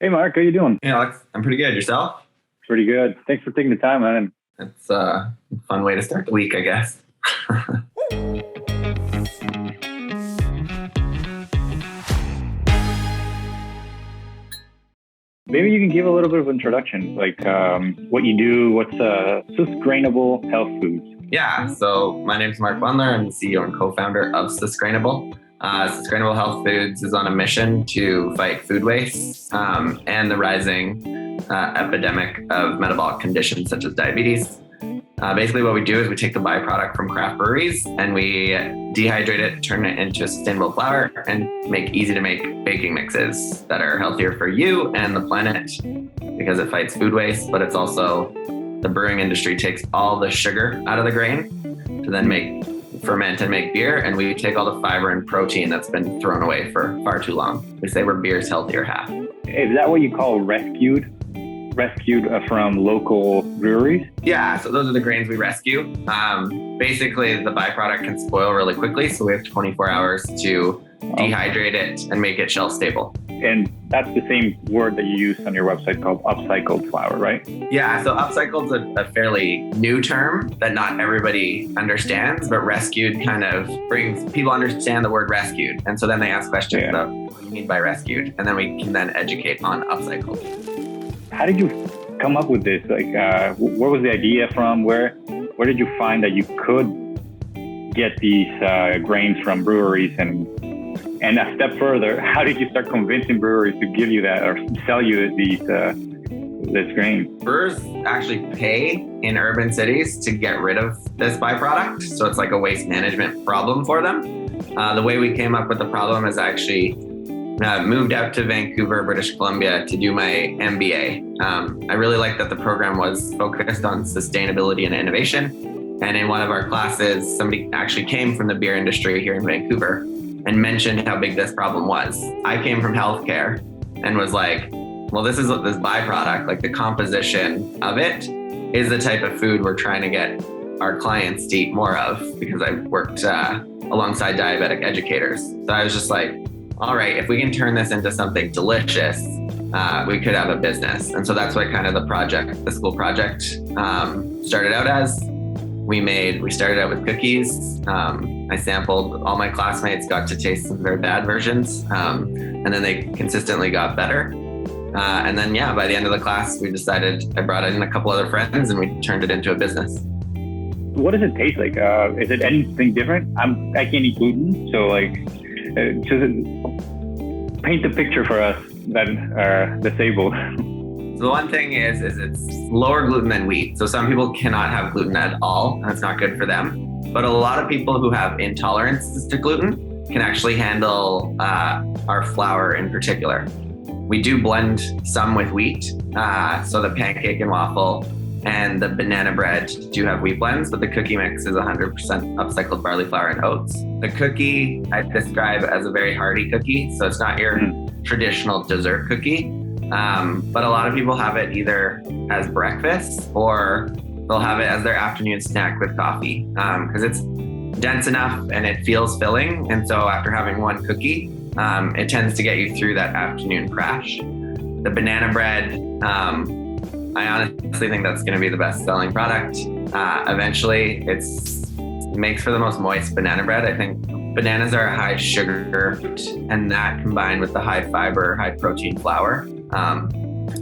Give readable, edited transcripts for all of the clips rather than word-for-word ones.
Hey Mark, how you doing? Hey Alex, I'm pretty good. Yourself? Pretty good. Thanks for taking the time, man. It's a fun way to start the week, I guess. Maybe you can give a little bit of introduction, like what you do, what's Susgrainable Health Foods. Yeah, so my name's Marc Wandler. I'm the CEO and co-founder of Susgrainable. Susgrainable Health Foods is on a mission to fight food waste and the rising epidemic of metabolic conditions such as diabetes. Basically, what we do is we take the byproduct from craft breweries and we dehydrate it, turn it into a sustainable flour, and make easy to make baking mixes that are healthier for you and the planet because it fights food waste. But it's also the brewing industry takes all the sugar out of the grain to then ferment and make beer, and we take all the fiber and protein that's been thrown away for far too long. We say we're beer's healthier half. Is that what you call rescued? Rescued from local breweries? Yeah, so those are the grains we rescue. Basically, the byproduct can spoil really quickly, so we have 24 hours to dehydrate it and make it shelf stable. And that's the same word that you use on your website called upcycled flour, right? Yeah, so upcycled is a fairly new term that not everybody understands, but rescued kind of brings people understand the word rescued. And so then they ask questions about what do you mean by rescued? And then we can then educate on upcycled. How did you come up with this? Like, where was the idea from? Where did you find that you could get these grains from breweries? And a step further, how did you start convincing breweries to give you that or sell you this grain? Brewers actually pay in urban cities to get rid of this byproduct. So it's like a waste management problem for them. The way we came up with the problem is actually moved out to Vancouver, British Columbia to do my MBA. I really liked that the program was focused on sustainability and innovation. And in one of our classes, somebody actually came from the beer industry here in Vancouver and mentioned how big this problem was. I came from healthcare and was like, well, this byproduct, like the composition of it is the type of food we're trying to get our clients to eat more of because I worked alongside diabetic educators. So I was just like, all right, if we can turn this into something delicious, we could have a business. And so that's what kind of the school project started out as. We started out with cookies. I sampled, all my classmates got to taste some very bad versions. And then they consistently got better. And then, by the end of the class, I brought in a couple other friends and we turned it into a business. What does it taste like? Is it anything different? I can't eat gluten. So just paint the picture for us that are disabled. So the one thing is it's lower gluten than wheat. So some people cannot have gluten at all, and it's not good for them. But a lot of people who have intolerances to gluten can actually handle our flour in particular. We do blend some with wheat. So the pancake and waffle and the banana bread do have wheat blends, but the cookie mix is 100% upcycled barley flour and oats. The cookie I describe as a very hearty cookie. So it's not your traditional dessert cookie. But a lot of people have it either as breakfast or they'll have it as their afternoon snack with coffee because it's dense enough and it feels filling. And so after having one cookie, it tends to get you through that afternoon crash. The banana bread, I honestly think that's going to be the best selling product. Eventually, it makes for the most moist banana bread. I think bananas are a high sugar and that combined with the high fiber, high protein flour,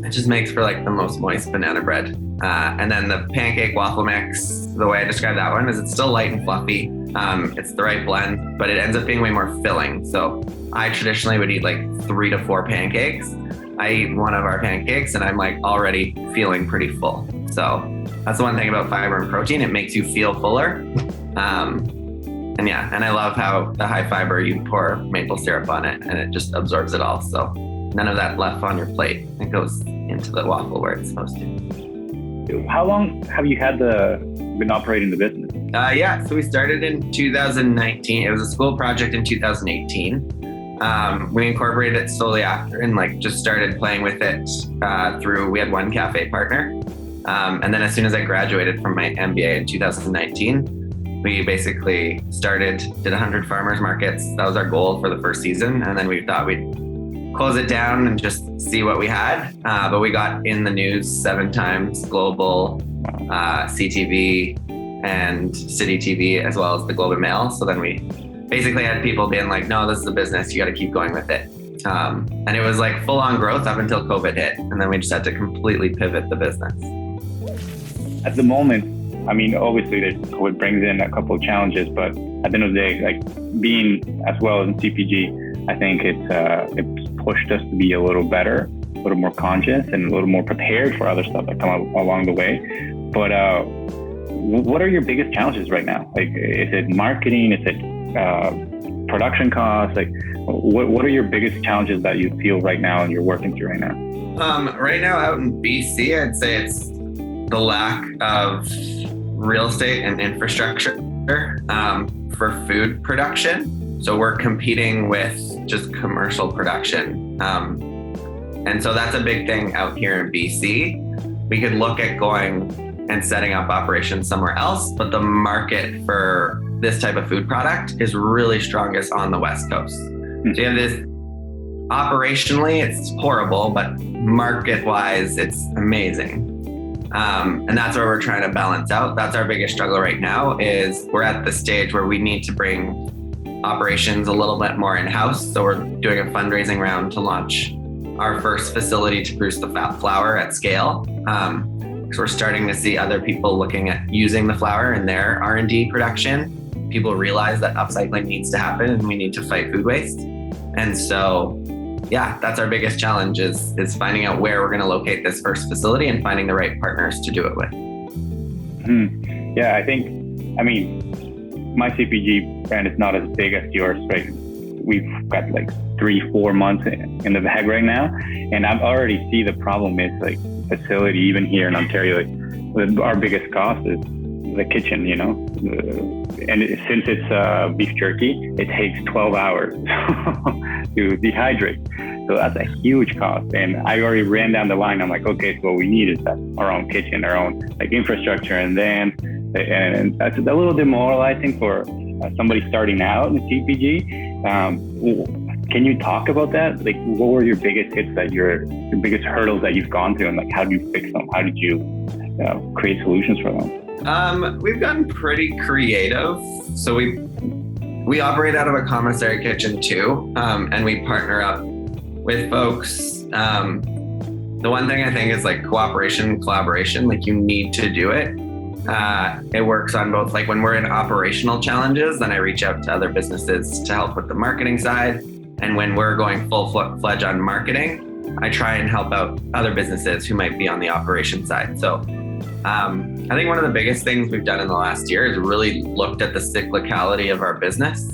it just makes for like the most moist banana bread. And then the pancake waffle mix, the way I describe that one is it's still light and fluffy. It's the right blend, but it ends up being way more filling. So I traditionally would eat like 3 to 4 pancakes. I eat one of our pancakes and I'm like already feeling pretty full. So that's the one thing about fiber and protein. It makes you feel fuller. And I love how the high fiber, you pour maple syrup on it and it just absorbs it all. So none of that left on your plate. It goes into the waffle where it's supposed to. How long have you been operating the business? So we started in 2019. It was a school project in 2018. We incorporated it slowly after and just started playing with it we had one cafe partner. And then as soon as I graduated from my MBA in 2019, we basically did 100 farmers markets. That was our goal for the first season. And then we thought we'd close it down and just see what we had. But we got in the news 7 times, global, CTV, and City TV, as well as the Globe and Mail. So then we basically had people being like, no, this is a business, you got to keep going with it. And it was like full on growth up until COVID hit. And then we just had to completely pivot the business. At the moment, I mean, obviously COVID brings in a couple of challenges, but at the end of the day, like being as well in CPG, I think it's pushed us to be a little better, a little more conscious, and a little more prepared for other stuff that come up along the way. But what are your biggest challenges right now? Like, is it marketing? Is it production costs? Like, what are your biggest challenges that you feel right now and you're working through right now? Right now out in BC, I'd say it's the lack of real estate and infrastructure for food production. So we're competing with just commercial production. And so that's a big thing out here in BC. We could look at going and setting up operations somewhere else, but the market for this type of food product is really strongest on the West Coast. So you have this, operationally, it's horrible, but market-wise, it's amazing. And that's where we're trying to balance out. That's our biggest struggle right now, is we're at the stage where we need to bring operations a little bit more in-house. So we're doing a fundraising round to launch our first facility to produce the flour at scale. So we're starting to see other people looking at using the flour in their R&D production. People realize that upcycling needs to happen and we need to fight food waste. And so, yeah, that's our biggest challenge is finding out where we're going to locate this first facility and finding the right partners to do it with. Yeah, I mean, my CPG brand is not as big as yours, right? We've got like 3-4 months in the bag right now. And I already see the problem is like facility, even here in Ontario, like our biggest cost is the kitchen, you know, and since it's beef jerky, it takes 12 hours to dehydrate. So that's a huge cost. And I already ran down the line. I'm like, okay, so what we need is our own kitchen, our own like infrastructure. And that's a little demoralizing for somebody starting out in CPG. Can you talk about that? Like, what were your biggest hits your biggest hurdles that you've gone through, and like, how did you fix them? How did you create solutions for them? We've gotten pretty creative. So we operate out of a commissary kitchen too, and we partner up with folks. The one thing I think is like cooperation, collaboration. Like, you need to do it. It works on both. Like when we're in operational challenges, then I reach out to other businesses to help with the marketing side. And when we're going full-fledged on marketing, I try and help out other businesses who might be on the operation side. So I think one of the biggest things we've done in the last year is really looked at the cyclicality of our business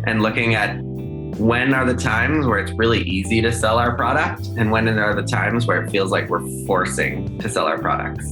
and looking at when are the times where it's really easy to sell our product and when are the times where it feels like we're forcing to sell our products.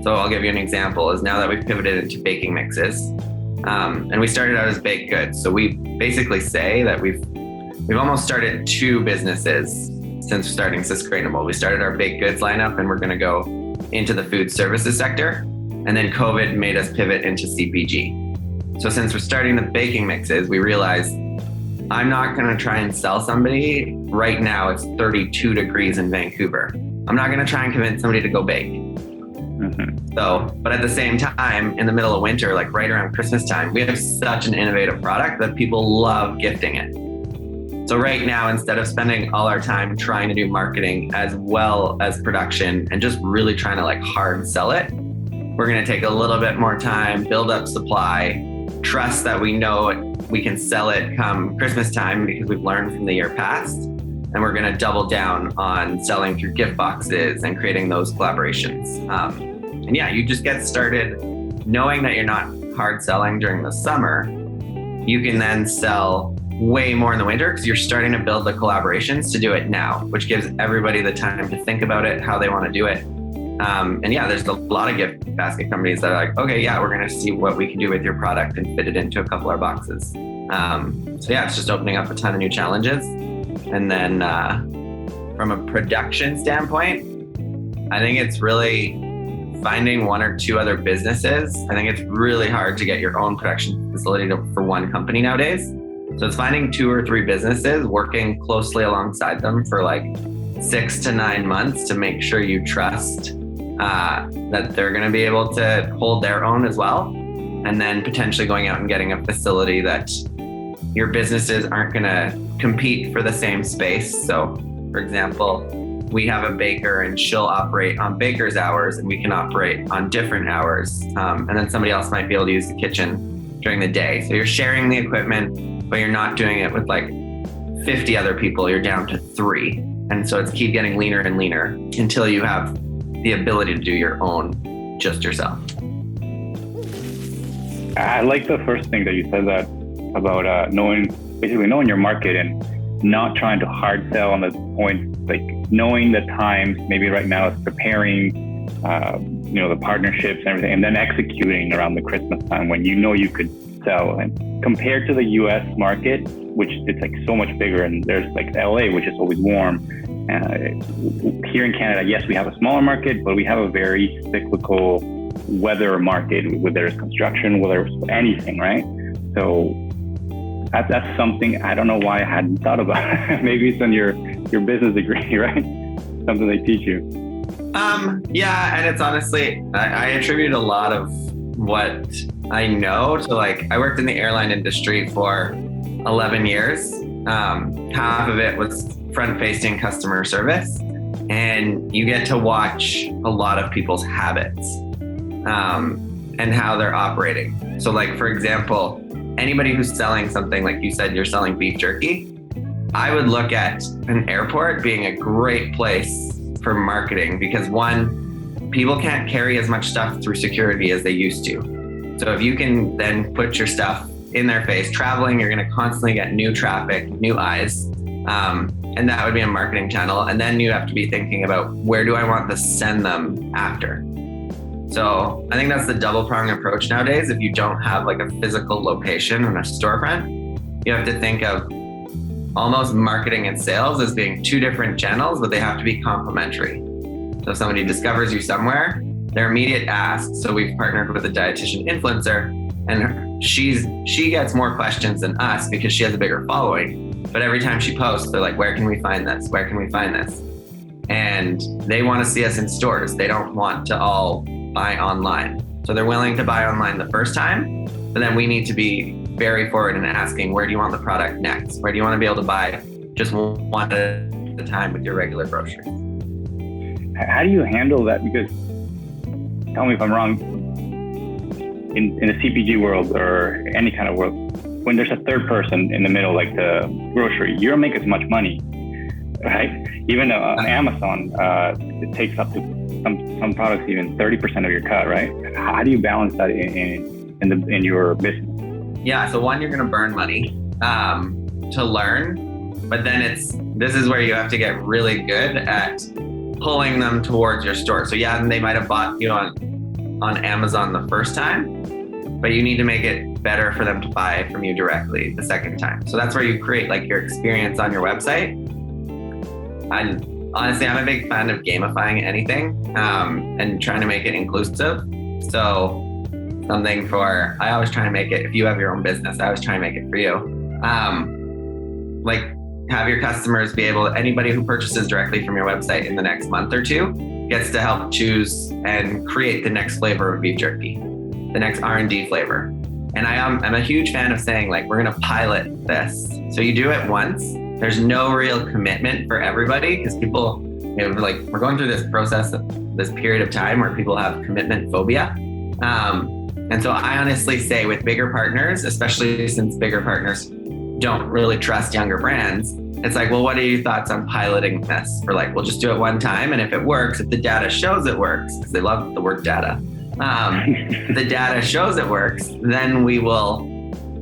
So I'll give you an example is now that we've pivoted into baking mixes, and we started out as baked goods. So we basically say that we've almost started 2 businesses since starting Susgrainable. We started our baked goods lineup and we're going to go into the food services sector. And then COVID made us pivot into CPG. So since we're starting the baking mixes, we realized I'm not going to try and sell somebody right now. It's 32 degrees in Vancouver. I'm not going to try and convince somebody to go bake. Mm-hmm. So, but at the same time, in the middle of winter, like right around Christmas time, we have such an innovative product that people love gifting it. So right now, instead of spending all our time trying to do marketing as well as production and just really trying to like hard sell it, we're going to take a little bit more time, build up supply, trust that we know we can sell it come Christmas time because we've learned from the year past. And we're going to double down on selling through gift boxes and creating those collaborations. And yeah, you just get started knowing that you're not hard selling during the summer. You can then sell way more in the winter because you're starting to build the collaborations to do it now, which gives everybody the time to think about it, how they want to do it. And yeah, there's a lot of gift basket companies that are like, okay, yeah, we're going to see what we can do with your product and fit it into a couple of our boxes. So yeah, it's just opening up a ton of new challenges. And then from a production standpoint, I think it's really finding 1 or 2 other businesses. I think it's really hard to get your own production facility for one company nowadays. So it's finding 2 or 3 businesses, working closely alongside them for like 6 to 9 months to make sure you trust that they're going to be able to hold their own as well. And then potentially going out and getting a facility that your businesses aren't going to compete for the same space. So for example, we have a baker and she'll operate on baker's hours and we can operate on different hours. And then somebody else might be able to use the kitchen during the day. So you're sharing the equipment, but you're not doing it with like 50 other people. You're down to 3. And so it's keep getting leaner and leaner until you have the ability to do your own just yourself. I like the first thing that you said, that about knowing your market and not trying to hard sell on the point, like knowing the times. Maybe right now it's preparing, the partnerships and everything, and then executing around the Christmas time when you could sell. And compared to the U.S. market, which it's like so much bigger, and there's like LA, which is always warm. Here in Canada, yes, we have a smaller market, but we have a very cyclical weather market, whether it's construction, whether it's anything, right? So that's something I don't know why I hadn't thought about. Maybe it's in your business degree, right? Something they teach you. Yeah, and it's honestly, I attribute a lot of what I know to I worked in the airline industry for 11 years. Half of it was front-facing customer service, and you get to watch a lot of people's habits and how they're operating. So for example, anybody who's selling something, like you said, you're selling beef jerky, I would look at an airport being a great place for marketing because one, people can't carry as much stuff through security as they used to. So if you can then put your stuff in their face, traveling, you're going to constantly get new traffic, new eyes. And that would be a marketing channel. And then you have to be thinking about where do I want to send them after? So I think that's the double prong approach nowadays. If you don't have a physical location and a storefront, you have to think of almost marketing and sales as being 2 different channels, but they have to be complementary. So if somebody discovers you somewhere, their immediate ask, so we've partnered with a dietitian influencer, and she gets more questions than us because she has a bigger following. But every time she posts, they're like, where can we find this? Where can we find this? And they want to see us in stores. They don't want to all buy online. So they're willing to buy online the first time, but then we need to be very forward in asking, where do you want the product next? Where do you want to be able to buy just one at a time with your regular groceries? How do you handle that? Because tell me if I'm wrong, in the CPG world or any kind of world, when there's a third person in the middle, like the grocery, you don't make as much money, right? Even on Amazon, it takes up to some products even 30% of your cut, right? How do you balance that in your business? Yeah, so one, you're going to burn money to learn, but then this is where you have to get really good at pulling them towards your store. So yeah, they might have bought you on Amazon the first time, but you need to make it better for them to buy from you directly the second time. So that's where you create your experience on your website. And honestly, I'm a big fan of gamifying anything and trying to make it inclusive. So I always try to make it, if you have your own business, I always try to make it for you. Have your customers be able, anybody who purchases directly from your website in the next month or 2 gets to help choose and create the next flavor of beef jerky, the next R&D flavor. And I'm a huge fan of saying we're going to pilot this. So you do it once. There's no real commitment for everybody because people, we're going through this process, this period of time where people have commitment phobia. And so I honestly say with bigger partners, especially since bigger partners don't really trust younger brands, it's well, what are your thoughts on piloting this? We'll just do it one time. And if it works, if the data shows it works, because they love the word data, the data shows it works, then we will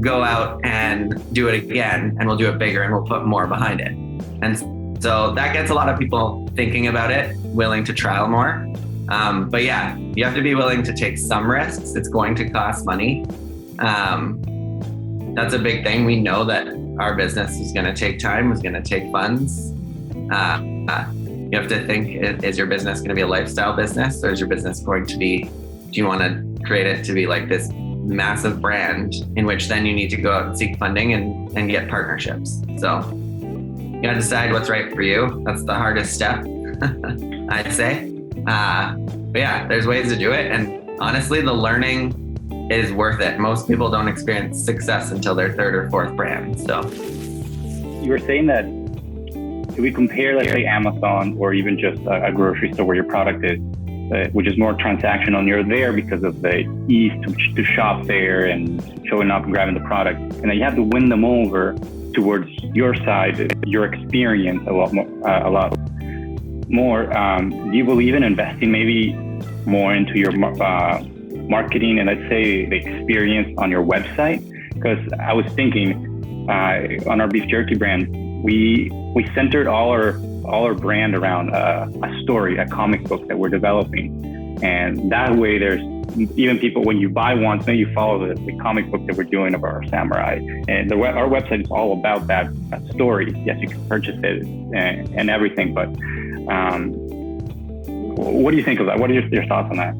go out and do it again, and we'll do it bigger and we'll put more behind it. And so that gets a lot of people thinking about it, willing to trial more. But yeah, you have to be willing to take some risks. It's going to cost money. That's a big thing. We know that our business is going to take time, is going to take funds. You have to think, is your business going to be a lifestyle business, or is your business going to be, do you want to create it to be this massive brand in which then you need to go out and seek funding and get partnerships. So you got to decide what's right for you. That's the hardest step, I'd say. But yeah, there's ways to do it. And honestly, the learning is worth it. Most people don't experience success until their third or fourth brand. So you were saying that if we compare, let's say, Amazon or even just a grocery store where your product is, which is more transactional, you're there because of the ease to shop there and showing up and grabbing the product. And then you have to win them over towards your side, your experience a lot more. Do you believe in investing maybe more into your marketing and, let's say, the experience on your website? Because I was thinking on our beef jerky brand, we centered all our brand around a story, a comic book that we're developing. And that way there's even people, when you buy one, so you follow the comic book that we're doing of our samurai. And our website is all about that story. Yes, you can purchase it and everything, but what do you think of that? What are your thoughts on that?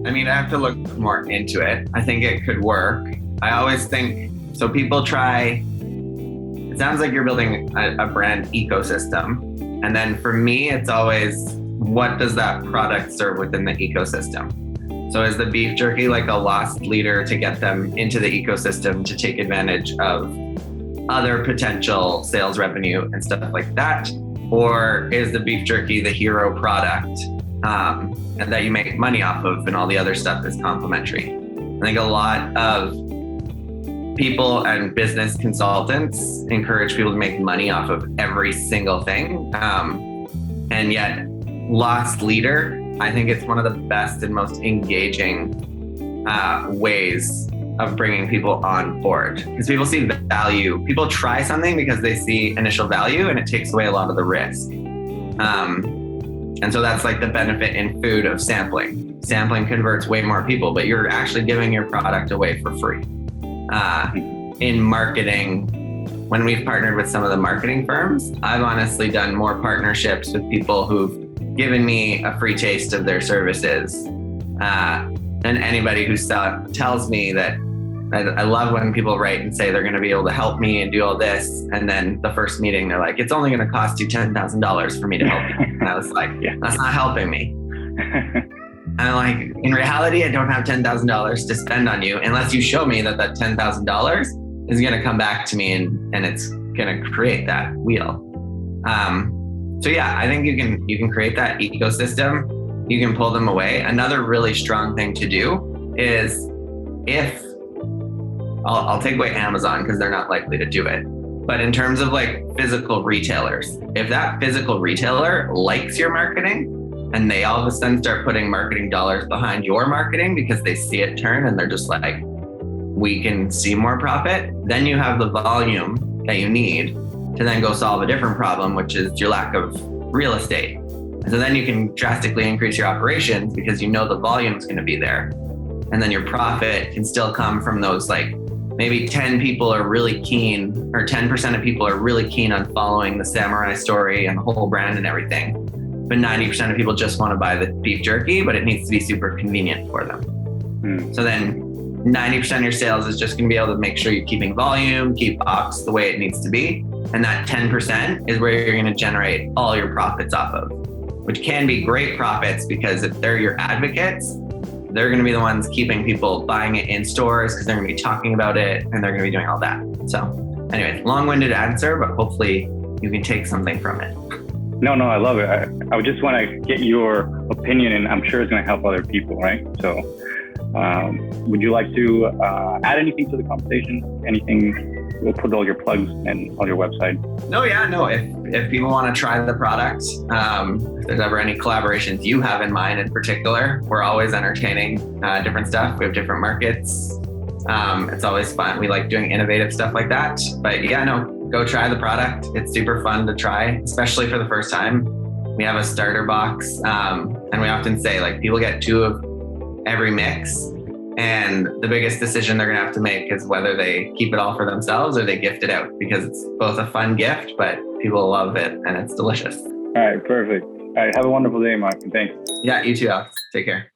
I mean, I have to look more into it. I think it could work. I always think, so people try, it sounds like you're building a brand ecosystem. And then for me, it's always, what does that product serve within the ecosystem? So is the beef jerky like a lost leader to get them into the ecosystem to take advantage of other potential sales revenue and stuff like that? Or is the beef jerky the hero product and that you make money off of and all the other stuff is complementary? I think a lot of people and business consultants encourage people to make money off of every single thing. And yet lost leader, I think it's one of the best and most engaging ways of bringing people on board, because people see value. People try something because they see initial value and it takes away a lot of the risk. And so that's like the benefit in food of sampling. Sampling converts way more people, but you're actually giving your product away for free. In marketing, when we've partnered with some of the marketing firms, I've honestly done more partnerships with people who've given me a free taste of their services than anybody who tells me that. I love when people write and say they're going to be able to help me and do all this, and then the first meeting they're like, it's only going to cost you $10,000 for me to help you. And I was like, that's not helping me. And I'm like, in reality, I don't have $10,000 to spend on you unless you show me that $10,000 is going to come back to me and it's going to create that wheel. So yeah, I think you can create that ecosystem. You can pull them away. Another really strong thing to do is, if I'll take away Amazon because they're not likely to do it, but in terms of like physical retailers, if that physical retailer likes your marketing and they all of a sudden start putting marketing dollars behind your marketing because they see it turn and they're just like, we can see more profit, then you have the volume that you need to then go solve a different problem, which is your lack of real estate. And so then you can drastically increase your operations because you know the volume is going to be there. And then your profit can still come from those, like, maybe 10 people are really keen, or 10% of people are really keen on following the samurai story and the whole brand and everything. But 90% of people just want to buy the beef jerky, but it needs to be super convenient for them. So then 90% of your sales is just going to be able to make sure you're keeping volume, keep ops the way it needs to be. And that 10% is where you're going to generate all your profits off of, which can be great profits because if they're your advocates, they're going to be the ones keeping people buying it in stores because they're going to be talking about it and they're going to be doing all that. So anyways, long-winded answer, but hopefully you can take something from it. No, I love it. I would just want to get your opinion, and I'm sure it's going to help other people, right? So would you like to add anything to the conversation? Anything? We'll put all your plugs and on your website. No. If people want to try the product, if there's ever any collaborations you have in mind in particular, we're always entertaining different stuff. We have different markets. It's always fun. We like doing innovative stuff like that. But go try the product. It's super fun to try, especially for the first time. We have a starter box, and we often say, like, people get 2 of every mix. And the biggest decision they're going to have to make is whether they keep it all for themselves or they gift it out, because it's both a fun gift, but people love it and it's delicious. All right, perfect. All right, have a wonderful day, Marc. Thanks. Yeah, you too, Alex. Take care.